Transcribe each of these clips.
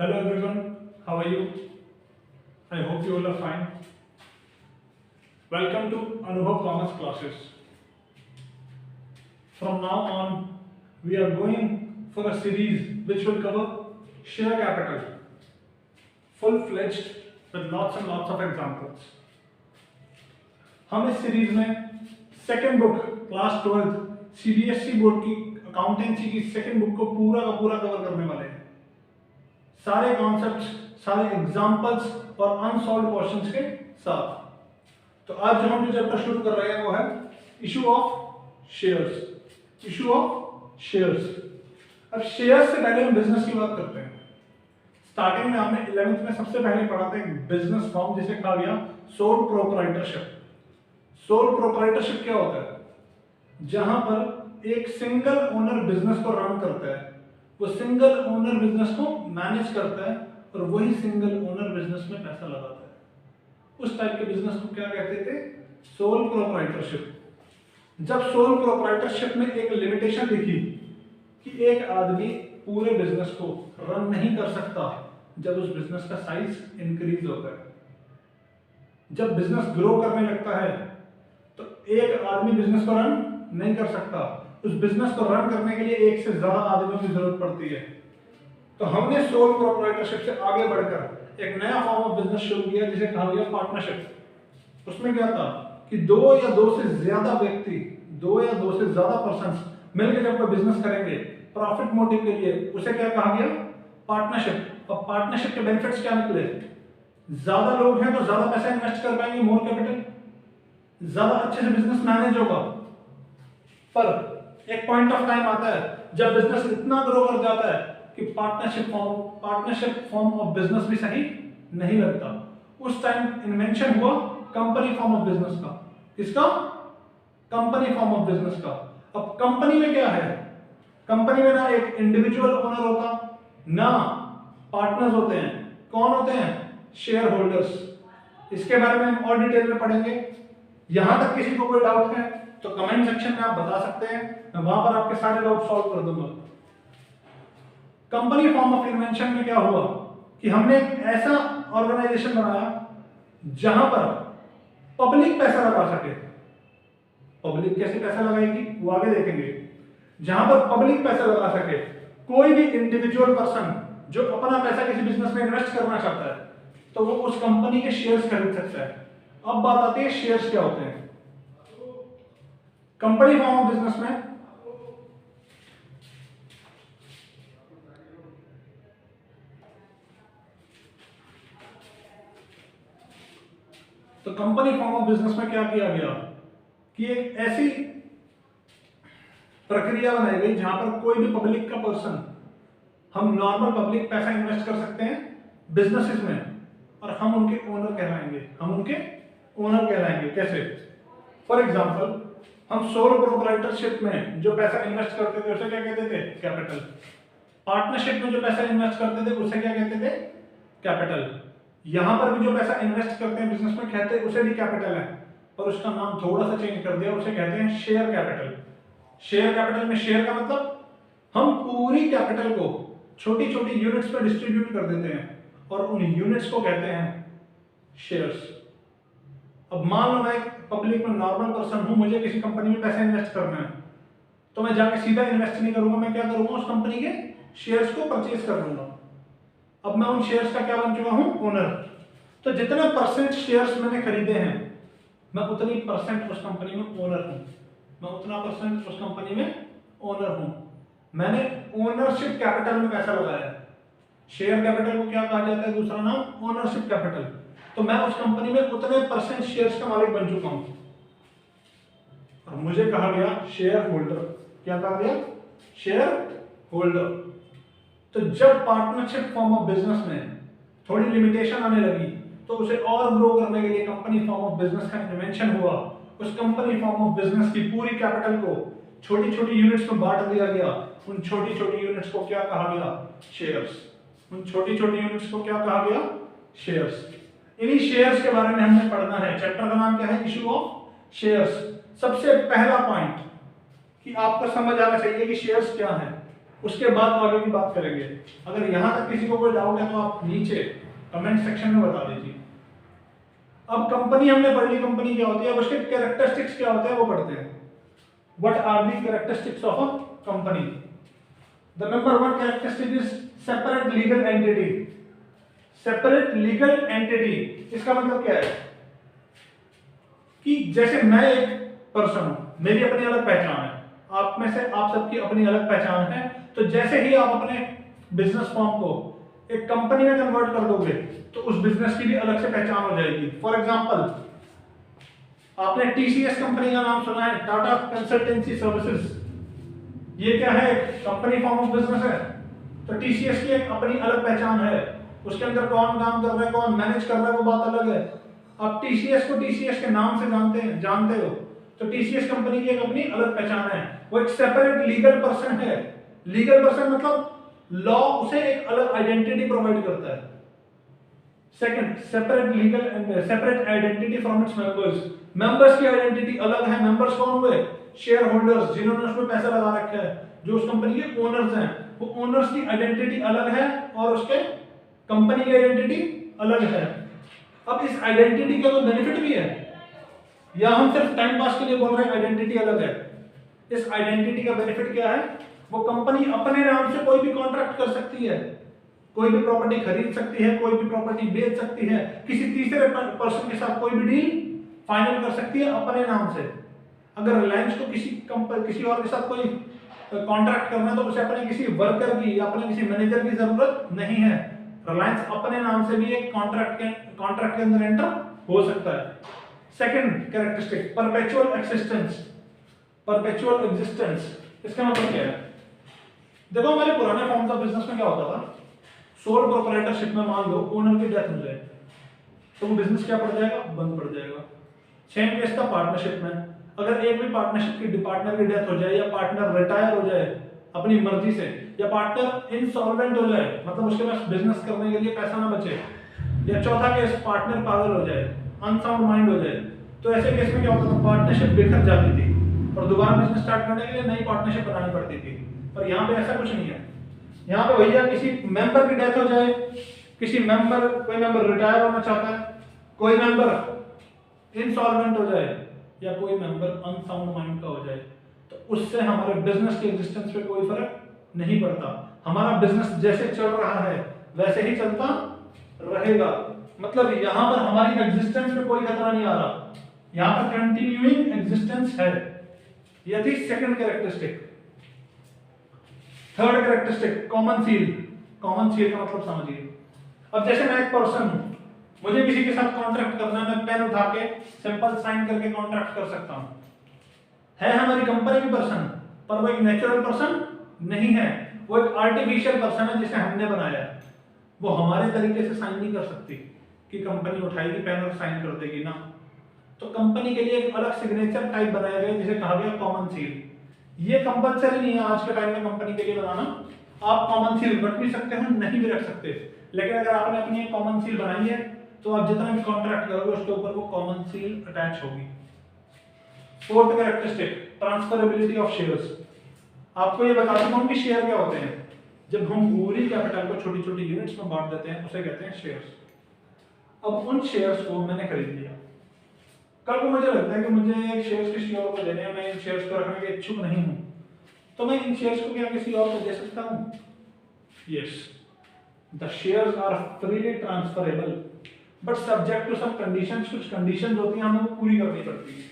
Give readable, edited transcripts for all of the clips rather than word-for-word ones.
Hello everyone, how are you? I hope you all are fine. Welcome to Anubhav Commerce classes. From now on, we are going for a series which will cover share capital, full-fledged with lots and lots of examples. हम इस series में second book class 12 CBSE board की accountancy की second book को पूरा का पूरा cover करने वाले हैं। सारे कॉन्सेप्ट्स, सारे एग्जांपल्स और अनसॉल्व्ड क्वेश्चंस के साथ। तो आज जो हम जो चैप्टर शुरू कर रहे हैं वो है issue of shares. Issue of shares. अब शेयर्स से पहले हम बिजनेस की बात करते हैं। स्टार्टिंग में हमने 11th में सबसे पहले पढ़ा था एक बिजनेस फॉर्म जिसे कहा गया सोल प्रोप्राइटरशिप। सोल प्रोप्राइटरशिप क्या होता है? जहां पर एक सिंगल ओनर बिजनेस को रन करता है, वो सिंगल ओनर बिजनेस को मैनेज करता है और वही सिंगल ओनर बिजनेस में पैसा लगाता है। उस टाइप के बिजनेस को क्या कहते थे? Sole proprietorship. जब सोल प्रोप्राइटरशिप में एक लिमिटेशन लिखी कि एक आदमी पूरे बिजनेस को रन नहीं कर सकता जब उस बिजनेस का साइज इंक्रीज होता है। जब बिजनेस ग्रो करने लगता है तो एक आदमी बिजनेस को रन नहीं कर सकता, उस बिजनेस को रन करने के लिए एक से ज्यादा आदमियों की जरूरत पड़ती है। तो हमने सोल प्रोप्राइटरशिप से आगे बढ़कर एक नया फॉर्म ऑफ बिजनेस शुरू किया जिसे कहा गया पार्टनरशिप। उसमें क्या था कि दो या दो से ज्यादा व्यक्ति, दो या दो से ज्यादा पर्संस मिलकर जब कोई बिजनेस करेंगे प्रॉफिट मोटिव के लिए, उसे क्या कहा गया? पार्टनरशिप। और पार्टनरशिप के बेनिफिट्स क्या निकले? ज्यादा लोग हैं तो ज्यादा पैसा इन्वेस्ट कर पाएंगे, मोर कैपिटल, ज्यादा अच्छे से बिजनेस मैनेज होगा। पर एक पॉइंट ऑफ टाइम आता है जब बिजनेस इतना ग्रो कर जाता है कि पार्टनरशिप फॉर्म ऑफ बिजनेस भी सही नहीं लगता। उस टाइम इन्वेंशन हुआ कंपनी फॉर्म ऑफ बिजनेस का। किसका? कंपनी फॉर्म ऑफ बिजनेस का। अब कंपनी में क्या है? कंपनी में ना एक इंडिविजुअल ओनर होता, ना पार्टनर्स होते हैं। कौन होते हैं? Share holders. इसके बारे में हम और डिटेल में पढ़ेंगे। यहां तक किसी को कोई डाउट है तो कमेंट सेक्शन में आप बता सकते हैं, मैं वहां पर आपके सारे डाउट सॉल्व कर दूंगा। कंपनी फॉर्म ऑफ इन्वेंशन में क्या हुआ कि हमने एक ऐसा ऑर्गेनाइजेशन बनाया जहां पर पब्लिक पैसा लगा सके। पब्लिक कैसे पैसा लगाएगी वो आगे देखेंगे। जहां पर पब्लिक पैसा लगा सके, कोई भी इंडिविजुअल पर्सन जो अपना पैसा किसी बिजनेस में इन्वेस्ट करना चाहता है तो वो उस कंपनी के शेयर्स खरीद सकता है। अब बात आती है शेयर्स क्या होते हैं। कंपनी फॉर्म ऑफ बिजनेस में तो कंपनी फॉर्म ऑफ बिजनेस में क्या किया गया कि एक ऐसी प्रक्रिया बनाई गई जहां पर कोई भी पब्लिक का पर्सन, हम नॉर्मल पब्लिक पैसा इन्वेस्ट कर सकते हैं बिजनेसेस में और हम उनके ओनर कहलाएंगे। हम उनके ओनर कहलाएंगे। कैसे? फॉर एग्जांपल, हम सोल प्रोप्राइटरशिप में जो पैसा इन्वेस्ट करते थे उसे क्या कहते थे? कैपिटल। पार्टनरशिप में जो पैसा इन्वेस्ट करते थे उसे क्या कहते थे? कैपिटल। यहां पर भी जो पैसा इन्वेस्ट करते हैं बिजनेस में कहते हैं उसे भी कैपिटल है, पर उसका नाम थोड़ा सा चेंज कर दिया, उसे कहते हैं शेयर कैपिटल। शेयर कैपिटल में शेयर का मतलब हम पूरी कैपिटल को छोटी छोटी यूनिट्स में डिस्ट्रीब्यूट कर देते हैं और उन यूनिट्स को कहते हैं शेयर्स। अब मान लो मैं एक पब्लिक में नॉर्मल पर्सन हूं, मुझे किसी कंपनी में पैसा इन्वेस्ट करना है तो मैं जाके सीधा इन्वेस्ट नहीं करूंगा, मैं क्या करूंगा? उस कंपनी के शेयर्स को परचेज कर लूंगा। अब मैं उन शेयर्स का क्या बन चुका हूं? ओनर। तो जितने परसेंट शेयर्स मैंने खरीदे हैं मैं उतनी परसेंट उस कंपनी में ओनर हूं। मैं उतना परसेंट उस कंपनी में ओनर हूं। मैंने ओनरशिप कैपिटल में पैसा लगाया है। शेयर कैपिटल को क्या कहा जाता है? दूसरा नाम ओनरशिप कैपिटल। तो मैं उस कंपनी में उतने परसेंट शेयर्स का मालिक बन चुका हूं और मुझे कहा गया शेयर होल्डर। क्या कहा गया? Share holder. तो जब पार्टनरशिप फॉर्म ऑफ बिजनेस में थोड़ी लिमिटेशन आने लगी तो उसे और ग्रो करने के लिए कंपनी फॉर्म ऑफ बिजनेस का इन्वेंशन हुआ। उस कंपनी फॉर्म ऑफ बिजनेस की पूरी कैपिटल को छोटी छोटी यूनिट्स में बांट दिया गया। उन छोटी छोटी यूनिट्स को क्या कहा गया? शेयर्स। उन छोटी छोटी यूनिट्स को क्या कहा गया? शेयर्स। इन्हीं शेयर्स के बारे में हमने पढ़ना है। चैप्टर का नाम क्या है? Issue of shares. सबसे पहला पॉइंट कि आपको समझ आना चाहिए कि शेयर्स क्या है। उसके बाद आगे की बात करेंगे। अगर यहाँ तक किसी को कोई डाउट है तो आप नीचे कमेंट सेक्शन में बता दीजिए। अब कंपनी हमने पढ़ ली, कंपनी क्या होती है, अब उसके कैरेक्टरिस्टिक्स क्या होते हैं वो पढ़ते हैं। What are the characteristics of a company? The number one characteristic is separate legal entity. Separate legal entity इसका मतलब क्या है कि जैसे मैं एक पर्सन हूं, मेरी अपनी अलग पहचान है, आप में से आप सबकी अपनी अलग पहचान है, तो जैसे ही आप अपने बिजनेस फॉर्म को एक कंपनी में कन्वर्ट कर दोगे तो उस बिजनेस की भी अलग से पहचान हो जाएगी। फॉर एग्जांपल, आपने टीसीएस कंपनी का नाम सुना है, टाटा कंसल्टेंसी सर्विसेज। ये क्या है? कंपनी फॉर्म ऑफ बिजनेस है। तो टीसीएस की एक अपनी अलग पहचान है, उसके अंदर कौन काम कर रहा है, कौन मैनेज कर रहा है, वो बात अलग है। आप टीसीएस को टीसीएस के नाम से जानते हो, तो टीसीएस कंपनी की एक अपनी अलग पहचान है। वो एक सेपरेट लीगल पर्सन है। लीगल पर्सन मतलब लॉ उसे एक अलग आइडेंटिटी प्रोवाइड करता है। Second, separate identity from its members. Members की आइडेंटिटी अलग है। मेंबर्स कौन हुए? शेयर होल्डर्स, जिन्होंने उसमें पैसा लगा रखा है, जो उस कंपनी के ओनर्स हैं। वो ओनर्स की आइडेंटिटी अलग है और उसके कंपनी की आइडेंटिटी अलग है। अब इस आइडेंटिटी का तो बेनिफिट भी है, या हम सिर्फ टाइम पास के लिए बोल रहे हैं आइडेंटिटी अलग है? इस आइडेंटिटी का बेनिफिट क्या है? वो कंपनी अपने नाम से कोई भी कॉन्ट्रैक्ट कर सकती है, कोई भी प्रॉपर्टी खरीद सकती है, कोई भी प्रॉपर्टी बेच सकती है, किसी तीसरे पर्सन के साथ कोई भी डील फाइनल कर सकती है अपने नाम से। अगर रिलायंस को किसी और के साथ कोई कॉन्ट्रैक्ट करना है तो उसे अपने किसी वर्कर की या अपने किसी मैनेजर की जरूरत नहीं है। रिलायंस अपने नाम से भी एक कॉन्ट्रैक्ट के अंदर एंटर हो सकता है। Second characteristic, perpetual existence. Perpetual existence इसका मतलब क्या है? देखो, हमारे पुराने फॉर्म्स ऑफ बिजनेस में क्या होता था, सोल प्रोप्राइटरशिप में मान लो ओनर की डेथ हो जाए तो वो बिजनेस क्या पड़ जाएगा? बंद पड़ जाएगा। सेम केस था पार्टनरशिप में। अगर एक भी पार्टनरशिप की पार्टनर की डेथ हो जाए, या पार्टनर रिटायर हो जाए अपनी मर्जी से, या पार्टनर इनसॉल्वेंट हो जाए, मतलब उसके पास बिजनेस करने के लिए पैसा ना बचे, या चौथा केस पार्टनर पागल हो जाए, अनसाउंड माइंड हो जाए, तो ऐसे केस में क्या होता था? पार्टनरशिप बिखर जाती थी और दोबारा बिजनेस स्टार्ट करने के लिए नई पार्टनरशिप बनानी पड़ती थी। पर यहाँ पे ऐसा कुछ नहीं है। यहाँ पे भैया किसी मेंबर की डेथ हो जाए, कोई मेंबर रिटायर होना चाहता है, कोई मेंबर इनसॉल्वेंट हो जाए, या कोई मेंबर अनसाउंड माइंड का हो जाए, तो उससे हमारे बिजनेस के एग्जिस्टेंस पे कोई फर्क नहीं पड़ता। हमारा बिजनेस जैसे चल रहा है वैसे ही चलता रहेगा। मतलब यहाँ पर हमारी एग्जिस्टेंस पे कोई खतरा नहीं आ रहा, यहाँ पर कंटिन्यूइंग एग्जिस्टेंस है। यह थी second characteristic. Third characteristic, common seal. Common seal का मतलब समझिए। अब जैसे मैं एक पर्सन हूं, मुझे किसी के साथ कॉन्ट्रैक्ट करना है, मैं पेन उठा के सिंपल साइन करके कॉन्ट्रैक्ट कर सकता हूं। है हमारी कंपनी की पर्सन, पर वो एक नेचुरल पर्सन नहीं है, वो एक आर्टिफिशियल पर्सन है जिसे हमने बनाया है। वो हमारे तरीके से साइन नहीं कर सकती कि कंपनी उठाएगी पेन और साइन कर देगी ना। तो कंपनी के लिए एक अलग सिग्नेचर टाइप बनाया गया जिसे कहा गया कॉमन सील। ये कंपलसरी नहीं है आज के टाइम में कंपनी के लिए बनाना। आप कॉमन सील रख भी सकते हो, नहीं भी रख सकते, लेकिन अगर आपने अपनी एक कॉमन सील बनाई है तो आप जितना भी कॉन्ट्रैक्ट करोगे उसके ऊपर वो कॉमन सील अटैच होगी। Fourth characteristic, transferability of shares. आपको ये बता दूं कि शेयर क्या होते हैं। जब हम पूरी कैपिटल को छोटी छोटी यूनिट्स में बांट देते हैं उसे कहते हैं शेयर्स। अब उन शेयर्स को मैंने खरीद लिया, कल को मुझे लगता है कि मुझे शेयर्स किसी और को देने हैं, मैं इन शेयर्स को रखने के इच्छुक नहीं हूं, तो मैं इन शेयर्स को क्या किसी और को दे सकता हूं? Yes, the shares are freely transferable but subject to some conditions. कुछ कंडीशंस होती हैं, हमें वो पूरी करनी पड़ती है,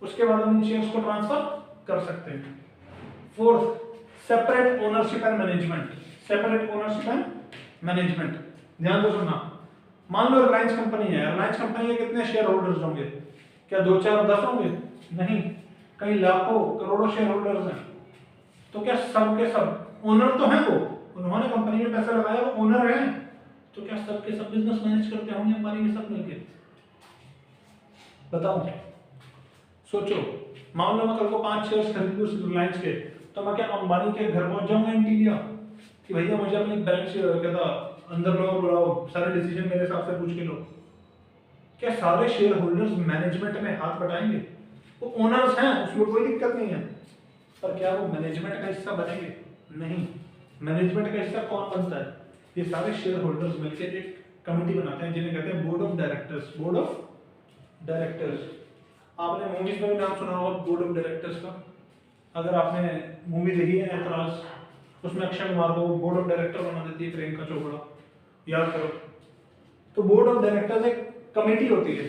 उसके बाद हम इन शेयर्स को ट्रांसफर कर सकते हैं। Fourth, separate ownership and management. Separate ownership and management, ध्यान दो सुनना। मान लो रिलायंस कंपनी है, रिलायंस कंपनी के कितने शेयर होल्डर्स होंगे? क्या 2, 4, 10 होंगे? नहीं, कई लाखों करोड़ों शेयर होल्डर्स हैं। तो क्या सब के सब ओनर तो हैं? वो उन्होंने कंपनी में पैसा लगाया, वो ओनर हैं, तो क्या सब के सब बिजनेस मैनेज करते होंगे अंबानी के साथ मिलकर? बताओ, सोचो। मान लो मैं कल को 5 शेयर्स खरीद लूं रिलायंस के, तो मैं क्या अंबानी के घर पहुंच जाऊंगा इंटीरिया कि भैया मुझे अपनी बैलेंस कहता अंदर लोग बुलाओ, सारे डिसीजन मेरे हिसाब से पूछ के लो? क्या सारे शेयर होल्डर्स मैनेजमेंट में हाथ बटाएंगे? वो ओनर्स हैं, उसमें कोई दिक्कत नहीं है, पर क्या वो मैनेजमेंट का हिस्सा बनेंगे? नहीं, मैनेजमेंट का हिस्सा कौन बनता है? ये सारे शेयर होल्डर्स मिलकर एक कमेटी बनाते हैं जिन्हें कहते हैं board of directors. Board of directors, आपने मूवीज में भी नाम सुना होगा बोर्ड ऑफ डायरेक्टर्स का। अगर आपने मूवी देखी है ऐतराज, उसमें अक्षय कुमार को बोर्ड ऑफ डायरेक्टर बना देती है प्रियंका चोपड़ा, याद करो। तो बोर्ड ऑफ डायरेक्टर्स एक कमेटी होती है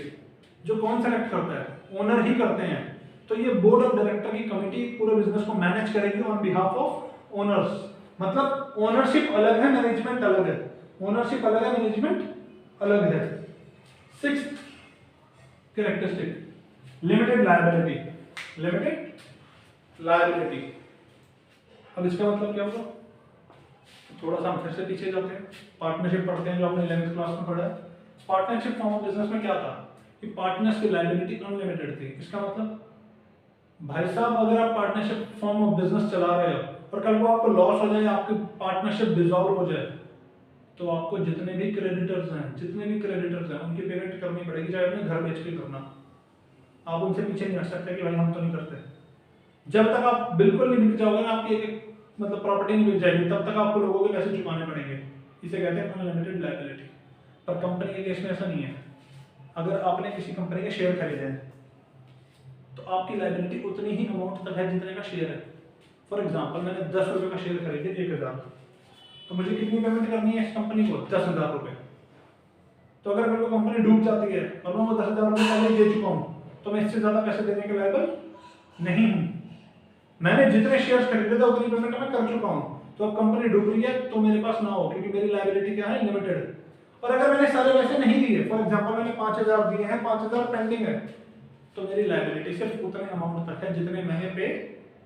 जो कौन सेलेक्ट करता है? ओनर ही करते हैं। तो ये बोर्ड ऑफ डायरेक्टर की कमेटी पूरे बिजनेस को मैनेज करेगी ऑन बिहाफ ऑफ ओनर्स। मतलब ओनरशिप अलग है, मैनेजमेंट अलग है। ओनरशिप अलग है, मैनेजमेंट अलग है। Sixth characteristic, limited liability. Limited liability, अब इसका मतलब क्या होगा? थोड़ा सा हम फिर से पीछे जाते हैं, पार्टनरशिप पढ़ते हैं जो आपने 11th क्लास में पढ़ा है। पार्टनरशिप फॉर्म ऑफ बिजनेस में क्या था कि पार्टनर्स की लायबिलिटी अनलिमिटेड थी। इसका मतलब भाई साहब, अगर आप पार्टनरशिप फॉर्म ऑफ बिजनेस चला रहे हो और कल को आपको लॉस हो जाए, आपकी पार्टनरशिप डिसॉल्व हो जाए, तो आपको जितने भी क्रेडिटर्स हैं उनकी पेमेंट करनी पड़ेगी, चाहे अपने घर बेच के करना। आप उनसे पीछे नहीं हट सकते कि भाई हम तो नहीं करते। जब तक आप बिल्कुल नहीं बिक जाओगे ना, आपकी एक मतलब प्रॉपर्टी नहीं बिक जाएगी, तब तक आपको लोगों के पैसे चुकाने पड़ेंगे। इसे कहते हैं अनलिमिटेड लायबिलिटी। पर कंपनी के केस में ऐसा नहीं है। अगर आपने किसी कंपनी के शेयर खरीदे हैं तो आपकी लायबिलिटी उतनी ही अमाउंट तक है जितने का शेयर है। फॉर एग्जाम्पल, मैंने 10 रुपये का शेयर खरीदे 1000, तो मुझे कितनी पेमेंट करनी है इस कंपनी को? 10,000 रुपये। तो अगर मेरे को कंपनी डूब जाती है और मैं वो 10,000 रुपये पहले दे चुका हूँ, तो मैं इससे ज्यादा पैसे देने के लायबल नहीं हूँ। मैंने जितने शेयर्स खरीदे थे उतनी पेमेंट मैं कर चुका हूँ। तो अब कंपनी डूब रही है तो मेरे पास ना हो, क्योंकि मेरी लायबिलिटी क्या है? लिमिटेड। और अगर मैंने सारे पैसे नहीं दिए, फॉर एग्जांपल मैंने 5,000 दिए हैं, 5,000 पेंडिंग है, तो मेरी लायबिलिटी सिर्फ उतने अमाउंट तक है जितने मैंने पे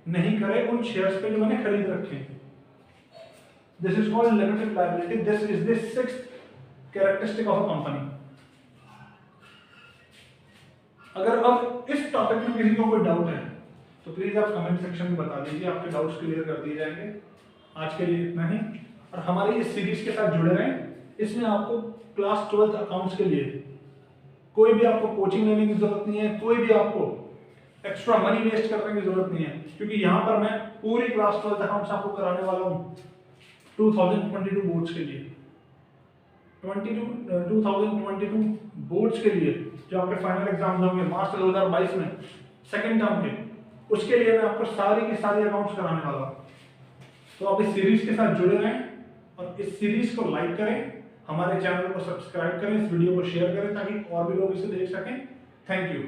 नहीं करे उन शेयर्स पे जो मैंने खरीद रखे हैं। This is called limited liability. This is the sixth characteristic of a company. अगर अब इस टॉपिक में किसी को कोई डाउट है तो प्लीज आप कमेंट सेक्शन में बता दीजिए, आपके डाउट्स क्लियर कर दिए जाएंगे। आज के लिए इतना ही, और हमारी इस सीरीज के साथ जुड़े रहें। इसमें आपको क्लास 12th अकाउंट्स के लिए कोई भी आपको कोचिंग लेने की जरूरत नहीं है, कोई भी आपको एक्स्ट्रा मनी वेस्ट करने की जरूरत नहीं है, क्योंकि यहाँ पर मैं पूरी क्लास 12th अकाउंट्स आपको कराने वाला हूँ 2022 बोर्ड्स के लिए। 2022 बोर्ड्स के लिए जो आपके फाइनल एग्जाम होंगे मार्च 2022 में सेकेंड टर्म के, उसके लिए मैं आपको सारी की सारी अकाउंट्स कराने वाला हूँ। तो आप इस सीरीज के साथ जुड़े रहें और इस सीरीज को लाइक करें, हमारे चैनल को सब्सक्राइब करें, इस वीडियो को शेयर करें ताकि और भी लोग इसे देख सकें। Thank you.